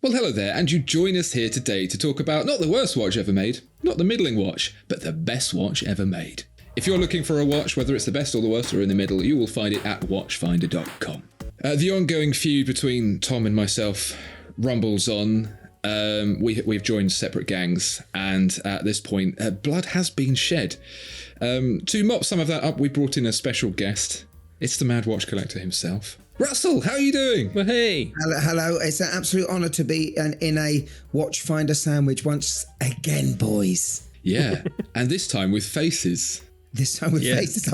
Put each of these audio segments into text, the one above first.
Well, hello there, and you join us here today to talk about not the worst watch ever made, not the middling watch, but the best watch ever made. If you're looking for a watch, whether it's the best or the worst or in the middle, you will find it at watchfinder.com. The ongoing feud between Tom and myself rumbles on. We've joined separate gangs, and at this point, blood has been shed. To mop some of that up, we brought in a special guest. It's the Mad Watch Collector himself. Russell, how are you doing? Well, hey. Hello. It's an absolute honour to be in a Watchfinder sandwich once again, boys. Yeah, and this time with faces. This time with faces,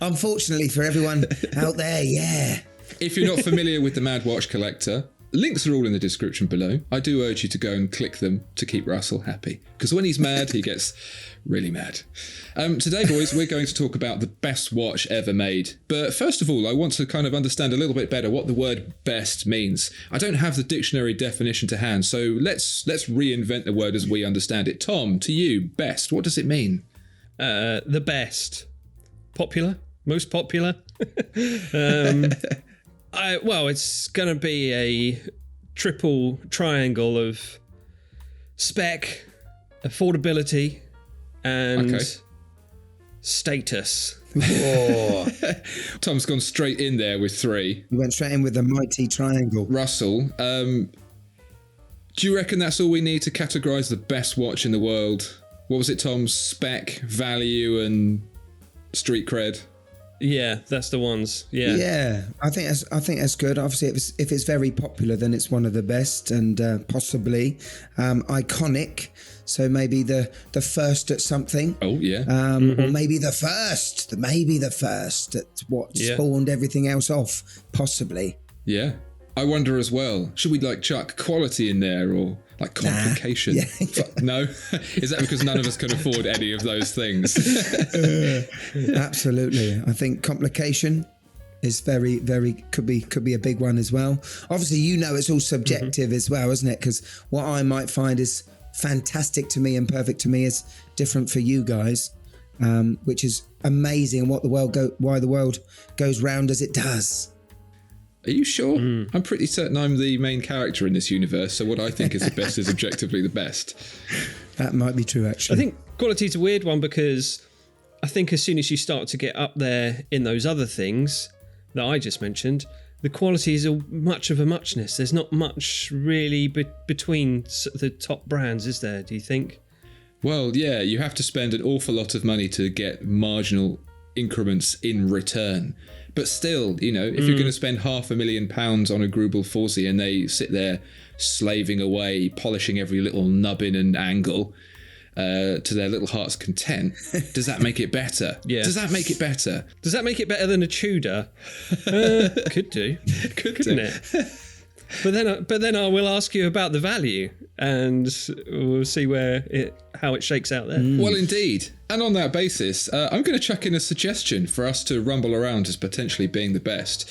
unfortunately for everyone out there, yeah. If you're not familiar with the Mad Watch Collector, links are all in the description below. I do urge you to go and click them to keep Russell happy, because when he's mad, he gets really mad. Today, boys, we're going to talk about the best watch ever made. But first of all, I want to kind of understand a little bit better what the word best means. I don't have the dictionary definition to hand, so let's reinvent the word as we understand it. Tom, to you, best, what does it mean? The best. Popular? Most popular? It's going to be a triple triangle of spec, affordability, and status. Oh. Tom's gone straight in there with 3. You went straight in with the mighty triangle. Russell, do you reckon that's all we need to categorise the best watch in the world? What was it, Tom? Spec, value, and street cred? Yeah, that's the ones. Yeah. I think that's good. Obviously, if it's very popular, then it's one of the best and possibly iconic. So maybe the first at something. Oh yeah. Or maybe the first at what spawned everything else off. Possibly. Yeah. I wonder as well. Should we chuck quality in there or complication? Nah. Yeah. No? Is that because none of us can afford any of those things? Absolutely. I think complication is very, very could be a big one as well. Obviously, it's all subjective as well, isn't it? Because what I might find is fantastic to me and perfect to me is different for you guys, which is amazing. Why the world goes round as it does. Are you sure? I'm pretty certain I'm the main character in this universe, so what I think is the best is objectively the best. That might be true, actually. I think quality is a weird one because I think as soon as you start to get up there in those other things that I just mentioned, the quality is much of a muchness. There's not much really between the top brands, is there, do you think? Well, yeah, you have to spend an awful lot of money to get marginal increments in return. But still, if you're going to spend £500,000 on a Grubel Forsey and they sit there slaving away, polishing every little nubbin and angle to their little heart's content, does that make it better? Yeah. Does that make it better? Does that make it better than a Tudor? Could do. Couldn't it? But then I will ask you about the value, and we'll see how it shakes out there. Well, indeed. And on that basis, I'm going to chuck in a suggestion for us to rumble around as potentially being the best.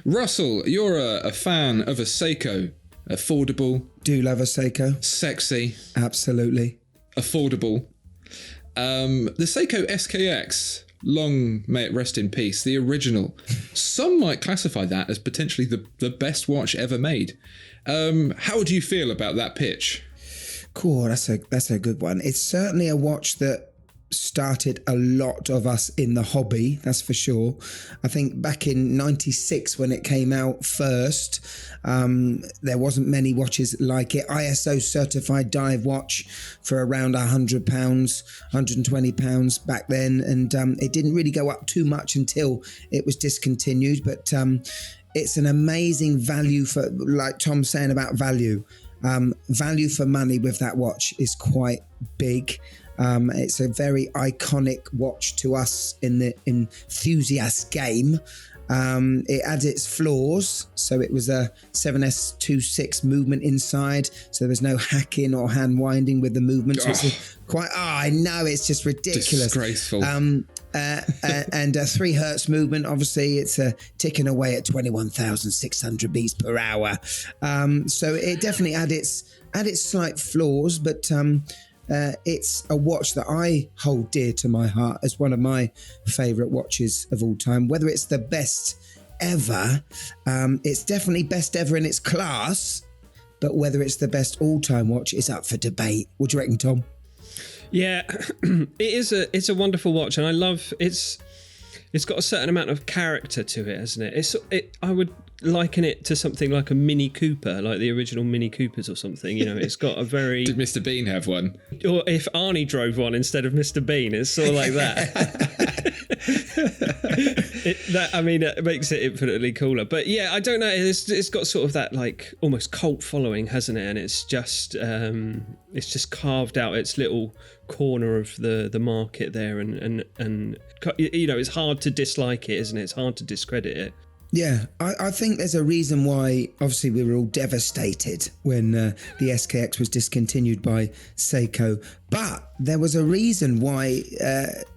Russell, you're a fan of a Seiko. Affordable. Do love a Seiko. Sexy. Absolutely. Affordable. The Seiko SKX, long may it rest in peace, the original. Some might classify that as potentially the best watch ever made. How do you feel about that pitch? Cool, that's a good one. It's certainly a watch that started a lot of us in the hobby, that's for sure. I think back in 96 when it came out first, there wasn't many watches like it. ISO certified dive watch for around £100, £120 back then, and it didn't really go up too much until it was discontinued. But it's an amazing value for, like Tom's saying about value. Value for money with that watch is quite big. It's a very iconic watch to us in the enthusiast game. It had its flaws, so it was a 7S26 movement inside, so there was no hacking or hand winding with the movement. So it's I know, it's just ridiculous. Disgraceful. And a 3 hertz movement, obviously it's ticking away at 21,600 beats per hour. So it definitely had its slight flaws, but it's a watch that I hold dear to my heart as one of my favourite watches of all time. Whether it's the best ever, it's definitely best ever in its class, but whether it's the best all-time watch is up for debate. What do you reckon, Tom? Yeah, it's a wonderful watch, and I love it's got a certain amount of character to it, hasn't it? I would liken it to something like a Mini Cooper, like the original Mini Coopers or something. It's got a very... Did Mr. Bean have one? Or if Arnie drove one instead of Mr. Bean, it's sort of like that. It makes it infinitely cooler. But yeah, I don't know. It's got sort of that like almost cult following, hasn't it? And it's just carved out its little corner of the market there, and it's hard to dislike it, isn't it? It's hard to discredit it. Yeah, I think there's a reason why, obviously, we were all devastated when the SKX was discontinued by Seiko. But there was a reason why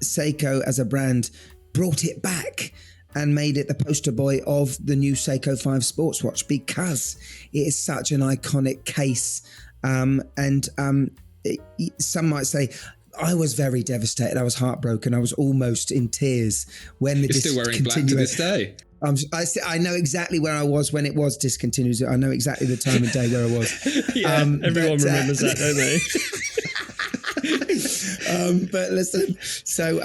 Seiko as a brand brought it back and made it the poster boy of the new Seiko 5 sports watch, because it is such an iconic case. Some might say... I was very devastated. I was heartbroken. I was almost in tears when the You're still wearing black to this day. I know exactly where I was when it was discontinued. I know exactly the time of day where I was. Everyone remembers that, don't they? But listen, so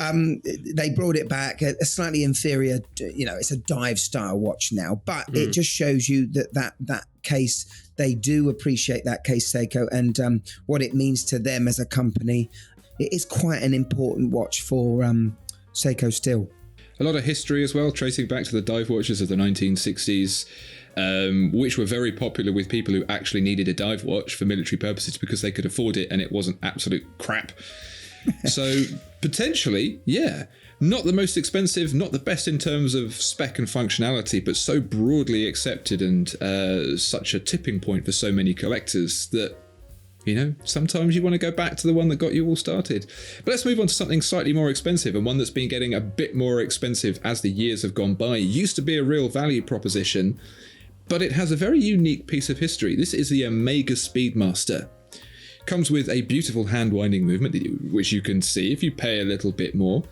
they brought it back, a slightly inferior, it's a dive style watch now, but it just shows you that case, they do appreciate that case, Seiko, and what it means to them as a company. It is quite an important watch for Seiko still. A lot of history as well, tracing back to the dive watches of the 1960s, which were very popular with people who actually needed a dive watch for military purposes because they could afford it and it wasn't absolute crap. So potentially, yeah, not the most expensive, not the best in terms of spec and functionality, but so broadly accepted and such a tipping point for so many collectors that, sometimes you want to go back to the one that got you all started. But let's move on to something slightly more expensive, and one that's been getting a bit more expensive as the years have gone by. It used to be a real value proposition, but it has a very unique piece of history. This is the Omega Speedmaster. Comes with a beautiful hand-winding movement, which you can see if you pay a little bit more.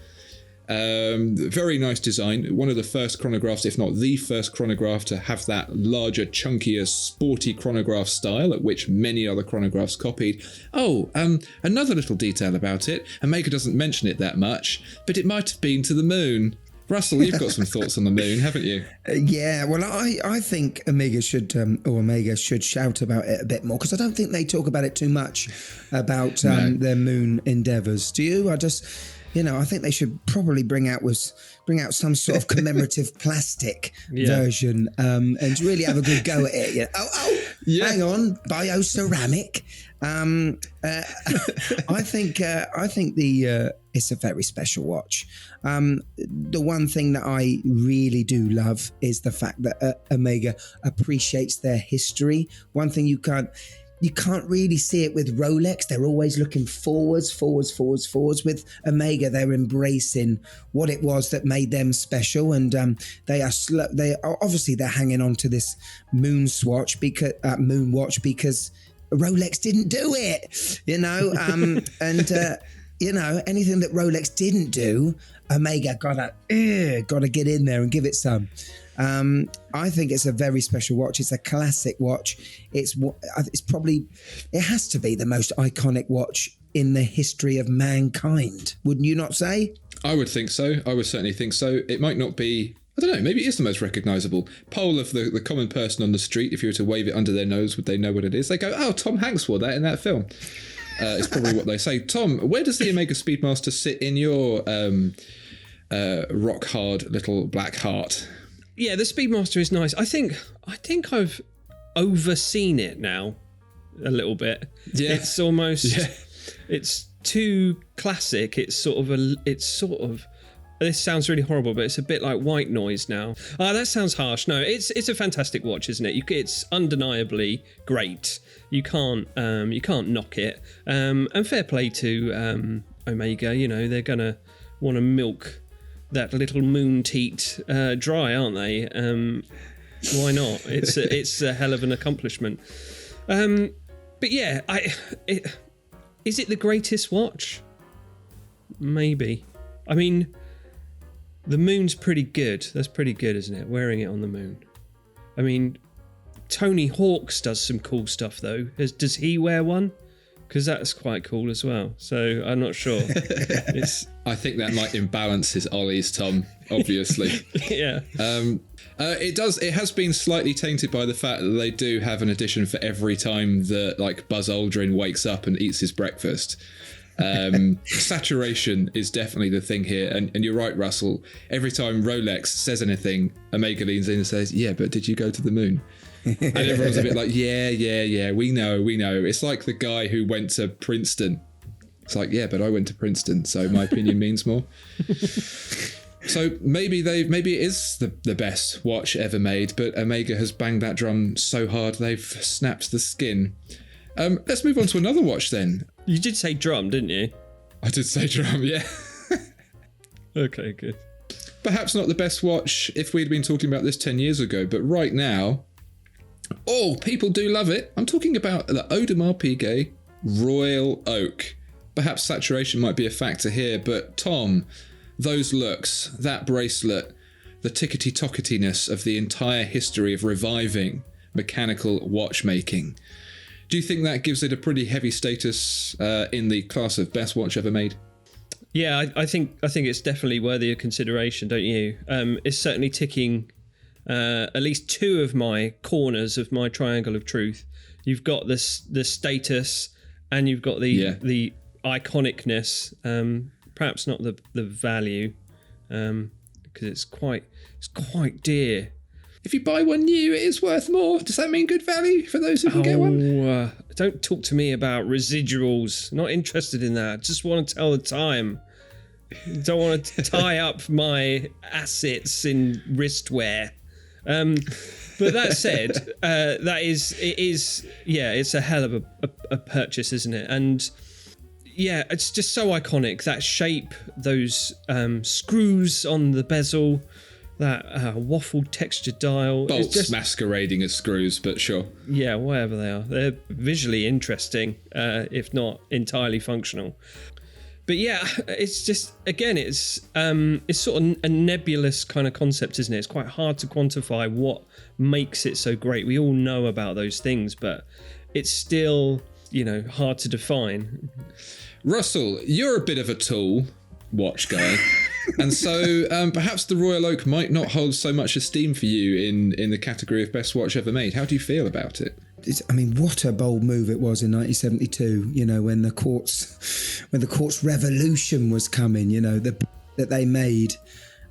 Very nice design. One of the first chronographs, if not the first chronograph, to have that larger, chunkier, sporty chronograph style, at which many other chronographs copied. Another little detail about it. Omega doesn't mention it that much, but it might have been to the moon. Russell, you've got some thoughts on the moon, haven't you? Yeah, well, I think Omega should shout about it a bit more, because I don't think they talk about it too much about their moon endeavours. Do you? I think they should probably bring out some sort of commemorative plastic version and really have a good go at it. Hang on, bioceramic. I think it's a very special watch. The one thing that I really do love is the fact that Omega appreciates their history. One thing you can't really see it with Rolex. They're always looking forwards. With Omega, they're embracing what it was that made them special, and they're hanging on to this moon watch because Rolex didn't do it, anything that Rolex didn't do, Omega gotta get in there and give it some. I think it's a very special watch. It's a classic watch. It has to be the most iconic watch in the history of mankind. Wouldn't you not say? I would think so. I would certainly think so. It might not be, I don't know, maybe it is the most recognisable. Poll of the common person on the street, if you were to wave it under their nose, would they know what it is? They go, oh, Tom Hanks wore that in that film. It's probably what they say. Tom, where does the Omega Speedmaster sit in your rock hard little black heart? Yeah, the Speedmaster is nice. I think I've overseen it now a little bit. Yeah. It's almost it's too classic. It's sort of this sounds really horrible, but it's a bit like white noise now. That sounds harsh. No, it's a fantastic watch, isn't it? It's undeniably great. You can't knock it. And fair play to Omega. They're gonna want to milk that little moon teat dry, aren't they? Why not? It's a hell of an accomplishment. But yeah, is it the greatest watch? Maybe. I mean, the moon's pretty good. That's pretty good, isn't it? Wearing it on the moon. I mean, Tony Hawk's does some cool stuff though. Does he wear one? Because that's quite cool as well. So I'm not sure. I think that might imbalance his ollies, Tom. Obviously. Yeah. It does. It has been slightly tainted by the fact that they do have an edition for every time that like Buzz Aldrin wakes up and eats his breakfast. Saturation is definitely the thing here, and you're right, Russell. Every time Rolex says anything, Omega leans in and says, "Yeah, but did you go to the moon?" And everyone's a bit like, yeah, we know. It's like the guy who went to Princeton. It's like, yeah, but I went to Princeton, so my opinion means more. So maybe it is the best watch ever made, but Omega has banged that drum so hard they've snapped the skin. Let's move on to another watch then. You did say drum, didn't you? I did say drum, yeah. Okay, good. Perhaps not the best watch if we'd been talking about this 10 years ago, but right now, people do love it. I'm talking about the Audemars Piguet Royal Oak. Perhaps saturation might be a factor here, but Tom, those looks, that bracelet, the tickety-tocketiness of the entire history of reviving mechanical watchmaking. Do you think that gives it a pretty heavy status in the class of best watch ever made? Yeah, I think it's definitely worthy of consideration, don't you? It's certainly ticking at least two of my corners of my triangle of truth. You've got the status, and you've got the iconicness. Perhaps not the value, because it's quite dear. If you buy one new, it is worth more. Does that mean good value for those who can get one? Don't talk to me about residuals. Not interested in that. Just want to tell the time. Don't want to tie up my assets in wristwear. But that said, it's a hell of a purchase, isn't it? And yeah, it's just so iconic. That shape, those screws on the bezel, that waffle textured dial. Bolts masquerading as screws, but sure. Yeah, whatever they are. They're visually interesting, if not entirely functional. But yeah, it's just, again, it's sort of a nebulous kind of concept, isn't it? It's quite hard to quantify what makes it so great. We all know about those things, but it's still, hard to define. Russell, you're a bit of a tool watch guy. And so perhaps the Royal Oak might not hold so much esteem for you in the category of best watch ever made. How do you feel about it? What a bold move it was in 1972, when the quartz revolution was coming, that they made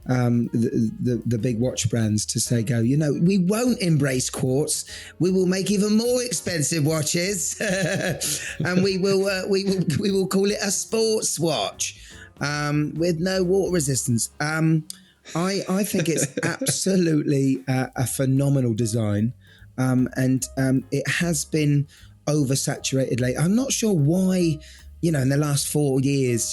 the big watch brands to say, we won't embrace quartz. We will make even more expensive watches and we will call it a sports watch. With no water resistance. I think it's absolutely a phenomenal design, and it has been oversaturated lately. I'm not sure why, in the last 4 years,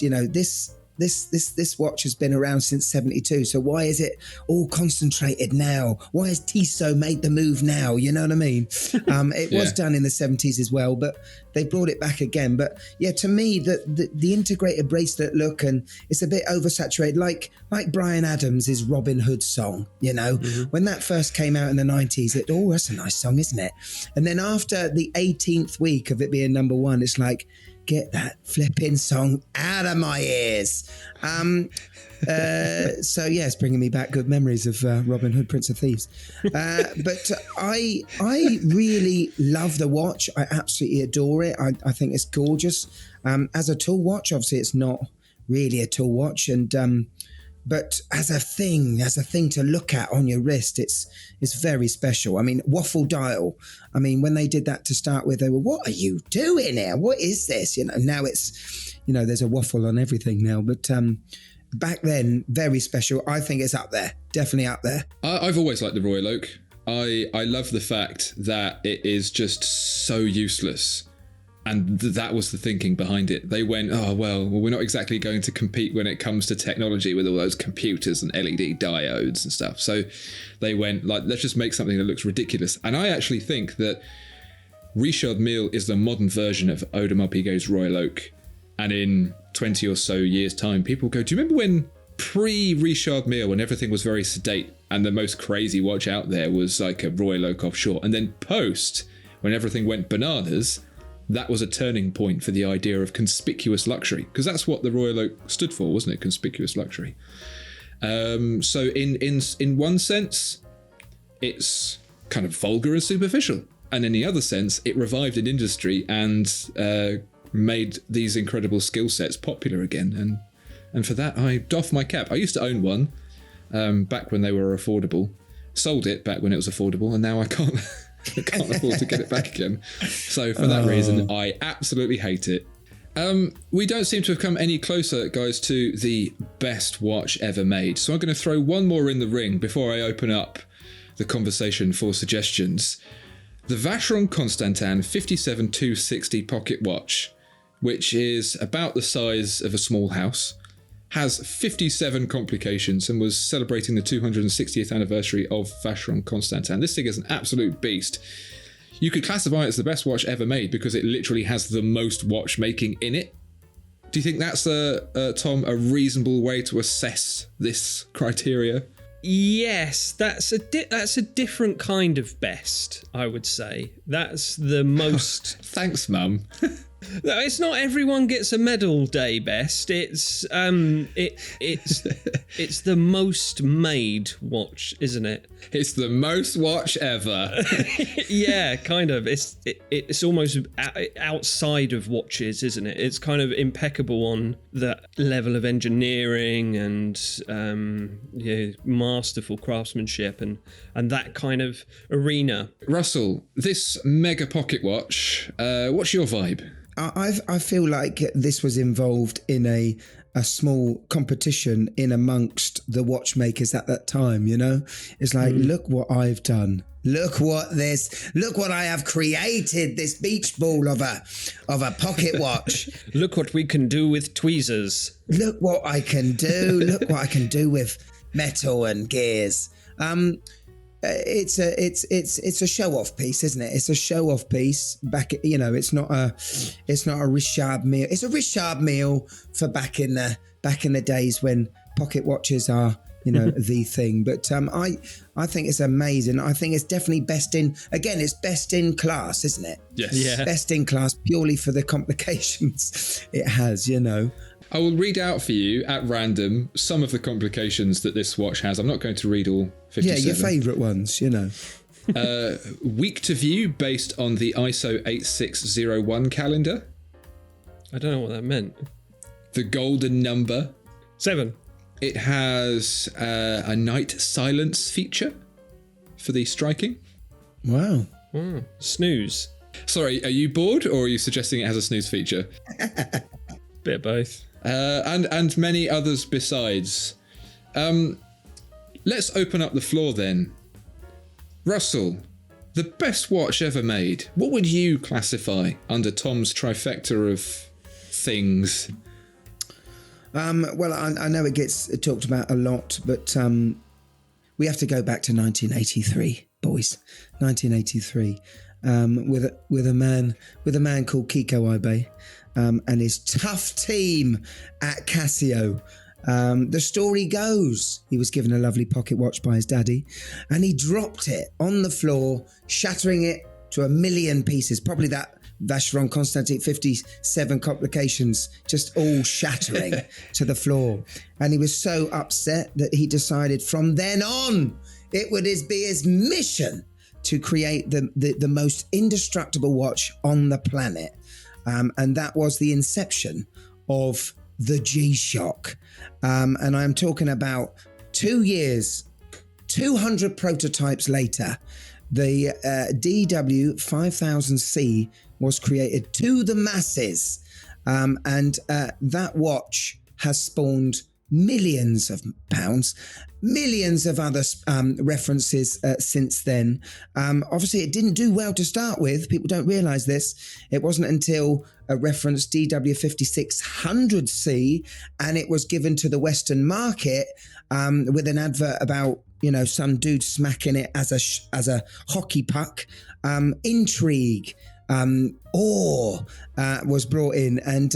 this watch has been around since 72. So why is it all concentrated now? Why has Tissot made the move now? You know what I mean? It was done in the 70s as well, but they brought it back again. But yeah, to me, the integrated bracelet look, and it's a bit oversaturated, like Bryan Adams' Robin Hood song, when that first came out in the 90s, that's a nice song, isn't it? And then after the 18th week of it being number one, it's like, get that flipping song out of my ears. So yeah, it's bringing me back good memories of Robin Hood, Prince of Thieves. But I really love the watch. I absolutely adore it. I think it's gorgeous. As a tool watch, obviously it's not really a tool watch, and but as a thing to look at on your wrist, it's very special. Waffle dial. When they did that to start with, they were, what are you doing here? What is this? Now it's, there's a waffle on everything now. But back then, very special. I think it's up there. Definitely up there. I've always liked the Royal Oak. I love the fact that it is just so useless. And that was the thinking behind it. They went, we're not exactly going to compete when it comes to technology with all those computers and LED diodes and stuff. So they went, let's just make something that looks ridiculous. And I actually think that Richard Mille is the modern version of Audemars Piguet's Royal Oak. And in 20 or so years' time, people go, do you remember when pre-Richard Mille, when everything was very sedate, and the most crazy watch out there was like a Royal Oak Offshore. And then post, when everything went bananas, that was a turning point for the idea of conspicuous luxury, because that's what the Royal Oak stood for, wasn't it? Conspicuous luxury. So in one sense, it's kind of vulgar and superficial. And in the other sense, it revived an industry and made these incredible skill sets popular again. And for that, I doff my cap. I used to own one back when they were affordable. Sold it back when it was affordable, and now I can't afford to get it back again. So for that reason, I absolutely hate it. We don't seem to have come any closer, guys, to the best watch ever made. So I'm going to throw one more in the ring before I open up the conversation for suggestions. The Vacheron Constantin 57-260 pocket watch, which is about the size of a small house, has 57 complications and was celebrating the 260th anniversary of Vacheron Constantin. This thing is an absolute beast. You could classify it as the best watch ever made because it literally has the most watchmaking in it. Do you think that's, Tom, a reasonable way to assess this criteria? Yes, that's a different kind of best, I would say. That's the most... Thanks, Mum. It's not everyone gets a medal day best. It's it's the most made watch, isn't it? It's the most watch ever. Yeah, kind of. It's almost outside of watches, isn't it? It's kind of impeccable on the level of engineering and masterful craftsmanship and that kind of arena. Russell, this mega pocket watch, what's your vibe? I feel like this was involved in a small competition in amongst the watchmakers at that time, you know? It's like, look what I've done. Look what I have created, this beach ball of a pocket watch. Look what we can do with tweezers. Look what I can do. Look what I can do with metal and gears. It's a show-off piece, isn't it? It's a show-off piece. It's not a Richard Mille. It's a Richard Mille for back in the days when pocket watches are, the thing. But I think it's amazing. I think it's definitely best in class, isn't it? Yes. Yeah. Best in class purely for the complications it has, I will read out for you at random some of the complications that this watch has. I'm not going to read all 57. Yeah, your favourite ones, Week to view based on the ISO 8601 calendar. I don't know what that meant. The golden number. 7. It has a night silence feature for the striking. Wow. Snooze. Sorry, are you bored or are you suggesting it has a snooze feature? Bit of both. And many others besides. Let's open up the floor then. Russell, the best watch ever made. What would you classify under Tom's trifecta of things? Well, I know it gets talked about a lot, but we have to go back to 1983, boys. 1983, with a man called Kiko Ibe. And his tough team at Casio. The story goes, he was given a lovely pocket watch by his daddy and he dropped it on the floor, shattering it to 1,000,000 pieces. Probably that Vacheron Constantin 57 complications just all shattering to the floor. And he was so upset that he decided from then on, it would be his mission to create the most indestructible watch on the planet. And that was the inception of the G-Shock. And I'm talking about 2 years, 200 prototypes later, the DW5000C was created to the masses. And that watch has spawned millions of pounds, millions of other references since then. Obviously, it didn't do well to start with. People don't realise this. It wasn't until a reference DW5600C, and it was given to the Western market with an advert about some dude smacking it as a hockey puck. Intrigue. Awe was brought in, and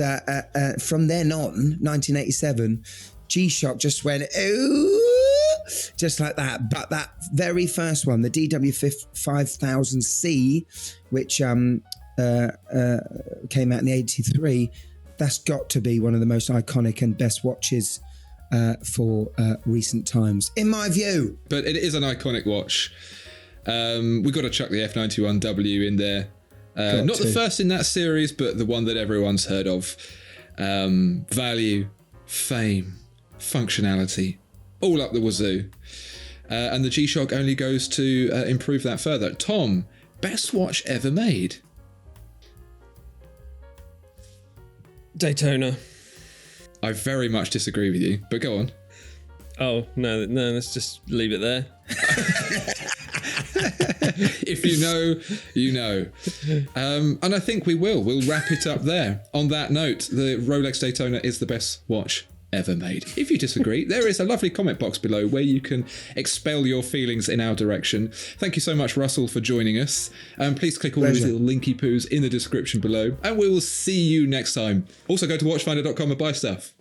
from then on, 1987. G-Shock just went, ooh, just like that. But that very first one, the DW5000C, which came out in '83, that's got to be one of the most iconic and best watches for recent times, in my view. But it is an iconic watch. We've got to chuck the F91W in there. Not the first in that series, but the one that everyone's heard of. Value, fame, functionality, all up the wazoo. And the G-Shock only goes to improve that further. Tom, best watch ever made? Daytona. I very much disagree with you, but go on. Oh, no, let's just leave it there. If you know, you know. And I think we'll wrap it up there. On that note, the Rolex Daytona is the best watch ever made. If you disagree, there is a lovely comment box below where you can expel your feelings in our direction. Thank you so much, Russell, for joining us. Please click all these little linky poos in the description below, and we will see you next time. Also, go to watchfinder.com and buy stuff.